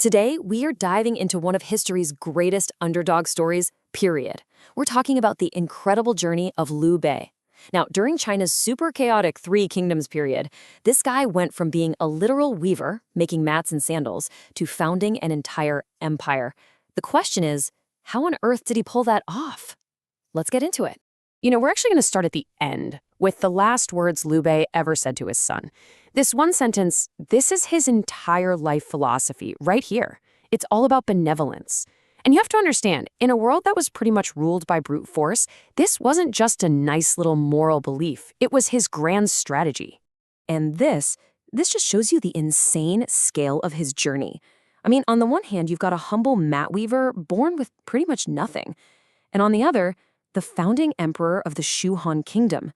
Today, we are diving into one of history's greatest underdog stories, period. We're talking about the incredible journey of Liu Bei. Now, during China's super chaotic Three Kingdoms period, this guy went from being a literal weaver, making mats and sandals, to founding an entire empire. The question is, how on earth did he pull that off? Let's get into it. We're actually going to start at the end with the last words Liu Bei ever said to his son. This one sentence, this is his entire life philosophy right here. It's all about benevolence. And you have to understand, in a world that was pretty much ruled by brute force, this wasn't just a nice little moral belief. It was his grand strategy. And this just shows you the insane scale of his journey. I mean, on the one hand, you've got a humble mat weaver born with pretty much nothing. And on the other, the founding emperor of the Shu Han kingdom.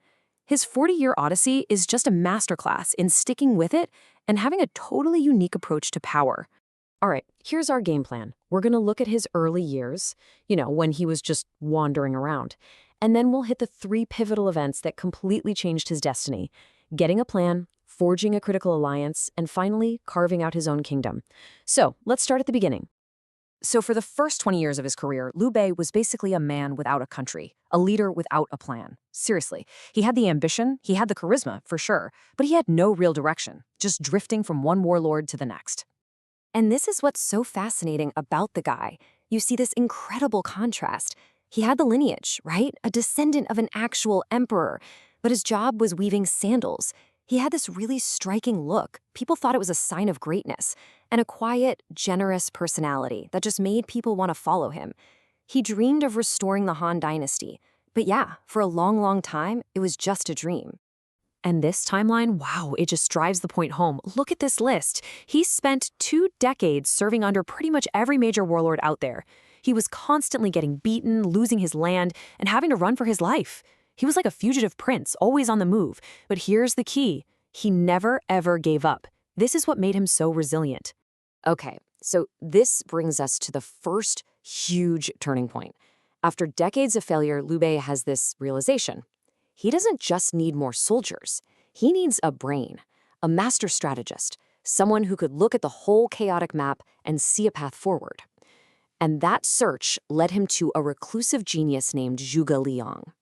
His 40-year odyssey is just a masterclass in sticking with it and having a totally unique approach to power. All right, here's our game plan. We're going to look at his early years, when he was just wandering around. And then we'll hit the three pivotal events that completely changed his destiny: getting a plan, forging a critical alliance, and finally carving out his own kingdom. So let's start at the beginning. So for the first 20 years of his career, Liu Bei was basically a man without a country, a leader without a plan. Seriously, he had the ambition, he had the charisma, for sure, but he had no real direction, just drifting from one warlord to the next. And this is what's so fascinating about the guy. You see this incredible contrast. He had the lineage, right? A descendant of an actual emperor, but his job was weaving sandals. He had this really striking look. People thought it was a sign of greatness, and a quiet, generous personality that just made people want to follow him. He dreamed of restoring the Han dynasty, but yeah, for a long, long time, it was just a dream. And this timeline, wow, it just drives the point home. Look at this list. He spent 2 decades serving under pretty much every major warlord out there. He was constantly getting beaten, losing his land, and having to run for his life. He was like a fugitive prince, always on the move. But here's the key. He never, ever gave up. This is what made him so resilient. Okay, so this brings us to the first huge turning point. After decades of failure, Liu Bei has this realization. He doesn't just need more soldiers. He needs a brain, a master strategist, someone who could look at the whole chaotic map and see a path forward. And that search led him to a reclusive genius named Zhuge Liang.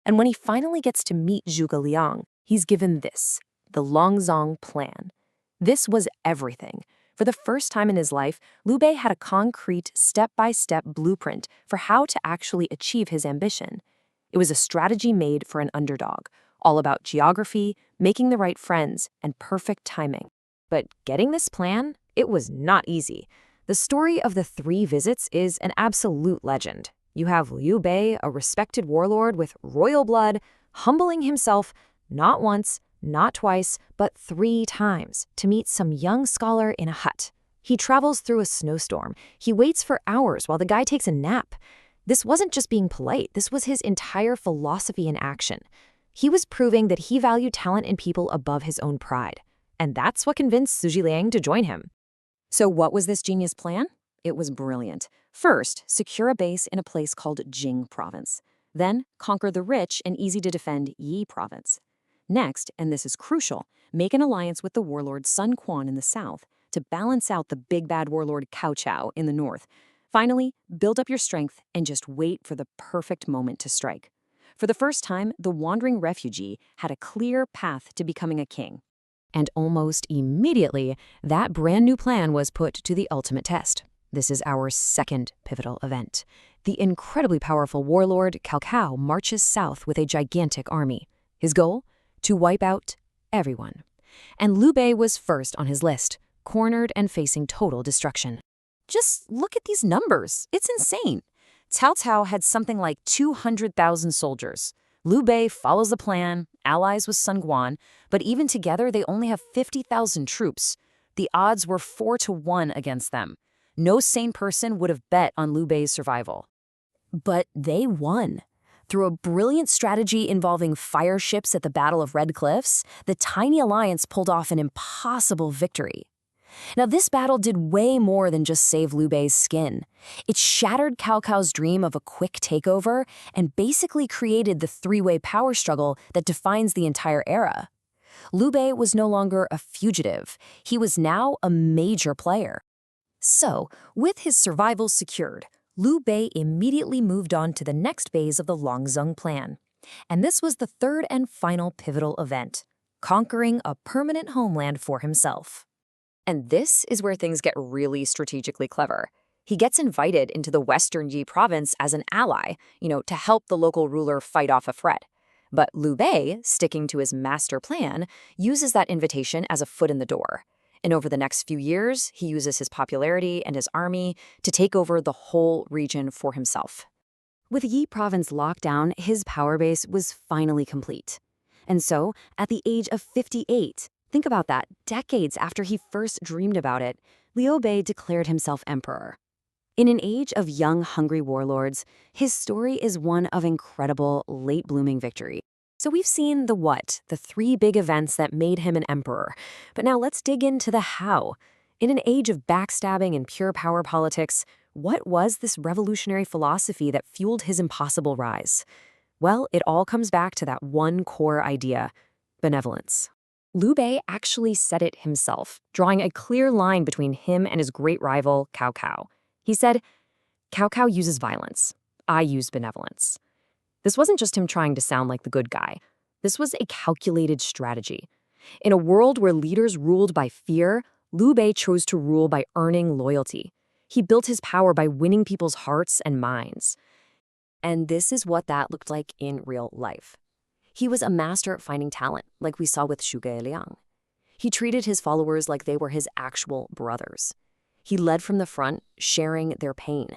And when he finally gets to meet Zhuge Liang, he's given this, the Longzong Plan. This was everything. For the first time in his life, Liu Bei had a concrete, step-by-step blueprint for how to actually achieve his ambition. It was a strategy made for an underdog, all about geography, making the right friends, and perfect timing. But getting this plan, it was not easy. The story of the 3 visits is an absolute legend. You have Liu Bei, a respected warlord with royal blood, humbling himself not once, not twice, but 3 times to meet some young scholar in a hut. He travels through a snowstorm. He waits for hours while the guy takes a nap. This wasn't just being polite. This was his entire philosophy in action. He was proving that he valued talent in people above his own pride. And that's what convinced Zhuge Liang to join him. So what was this genius plan? It was brilliant. First, secure a base in a place called Jing province. Then, conquer the rich and easy-to-defend Yi province. Next, and this is crucial, make an alliance with the warlord Sun Quan in the south to balance out the big bad warlord Cao Cao in the north. Finally, build up your strength and just wait for the perfect moment to strike. For the first time, the wandering refugee had a clear path to becoming a king. And almost immediately, that brand new plan was put to the ultimate test. This is our second pivotal event. The incredibly powerful warlord Cao Cao marches south with a gigantic army. His goal? To wipe out everyone. And Liu Bei was first on his list, cornered and facing total destruction. Just look at these numbers. It's insane. Cao Cao had something like 200,000 soldiers. Liu Bei follows the plan, allies with Sun Guan, but even together they only have 50,000 troops. The odds were 4-1 against them. No sane person would have bet on Liu Bei's survival. But they won. Through a brilliant strategy involving fire ships at the Battle of Red Cliffs, the tiny alliance pulled off an impossible victory. Now, this battle did way more than just save Liu Bei's skin. It shattered Cao Cao's dream of a quick takeover and basically created the 3-way power struggle that defines the entire era. Liu Bei was no longer a fugitive. He was now a major player. So, with his survival secured, Liu Bei immediately moved on to the next phase of the Longzheng plan. And this was the third and final pivotal event, conquering a permanent homeland for himself. And this is where things get really strategically clever. He gets invited into the Western Yi province as an ally, to help the local ruler fight off a threat. But Liu Bei, sticking to his master plan, uses that invitation as a foot in the door. And over the next few years, he uses his popularity and his army to take over the whole region for himself. With Yi province locked down, his power base was finally complete. And so, at the age of 58, think about that, decades after he first dreamed about it, Liu Bei declared himself emperor. In an age of young, hungry warlords, his story is one of incredible, late-blooming victory. So we've seen the what, the three big events that made him an emperor. But now let's dig into the how. In an age of backstabbing and pure power politics, what was this revolutionary philosophy that fueled his impossible rise? Well, it all comes back to that one core idea: benevolence. Liu Bei actually said it himself, drawing a clear line between him and his great rival, Cao Cao. He said, "Cao Cao uses violence. I use benevolence." This wasn't just him trying to sound like the good guy. This was a calculated strategy. In a world where leaders ruled by fear, Liu Bei chose to rule by earning loyalty. He built his power by winning people's hearts and minds. And this is what that looked like in real life. He was a master at finding talent, like we saw with Zhuge Liang. He treated his followers like they were his actual brothers. He led from the front, sharing their pain.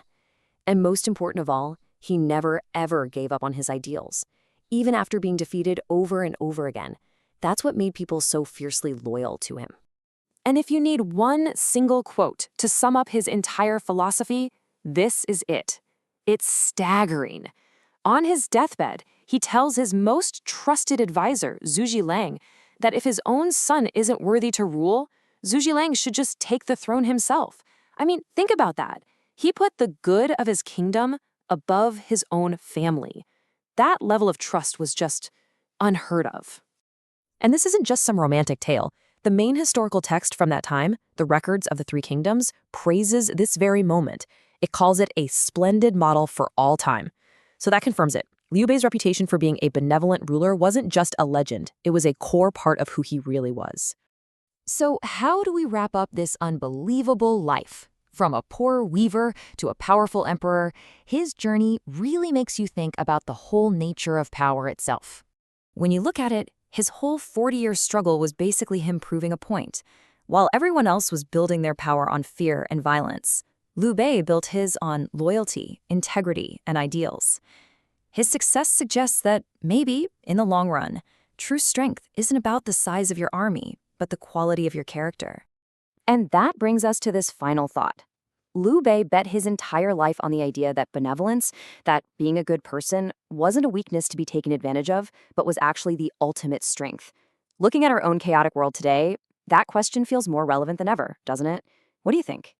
And most important of all, he never, ever gave up on his ideals, even after being defeated over and over again. That's what made people so fiercely loyal to him. And if you need one single quote to sum up his entire philosophy, this is it. It's staggering. On his deathbed, he tells his most trusted advisor, Zhu Zhilang, that if his own son isn't worthy to rule, Zhu Zhilang should just take the throne himself. I mean, think about that. He put the good of his kingdom above his own family. That level of trust was just unheard of. And this isn't just some romantic tale. The main historical text from that time, the Records of the Three Kingdoms, praises this very moment. It calls it a splendid model for all time. So that confirms it. Liu Bei's reputation for being a benevolent ruler wasn't just a legend. It was a core part of who he really was. So how do we wrap up this unbelievable life? From a poor weaver to a powerful emperor, his journey really makes you think about the whole nature of power itself. When you look at it, his whole 40-year struggle was basically him proving a point. While everyone else was building their power on fear and violence, Liu Bei built his on loyalty, integrity, and ideals. His success suggests that maybe, in the long run, true strength isn't about the size of your army, but the quality of your character. And that brings us to this final thought. Liu Bei bet his entire life on the idea that benevolence, that being a good person, wasn't a weakness to be taken advantage of, but was actually the ultimate strength. Looking at our own chaotic world today, that question feels more relevant than ever, doesn't it? What do you think?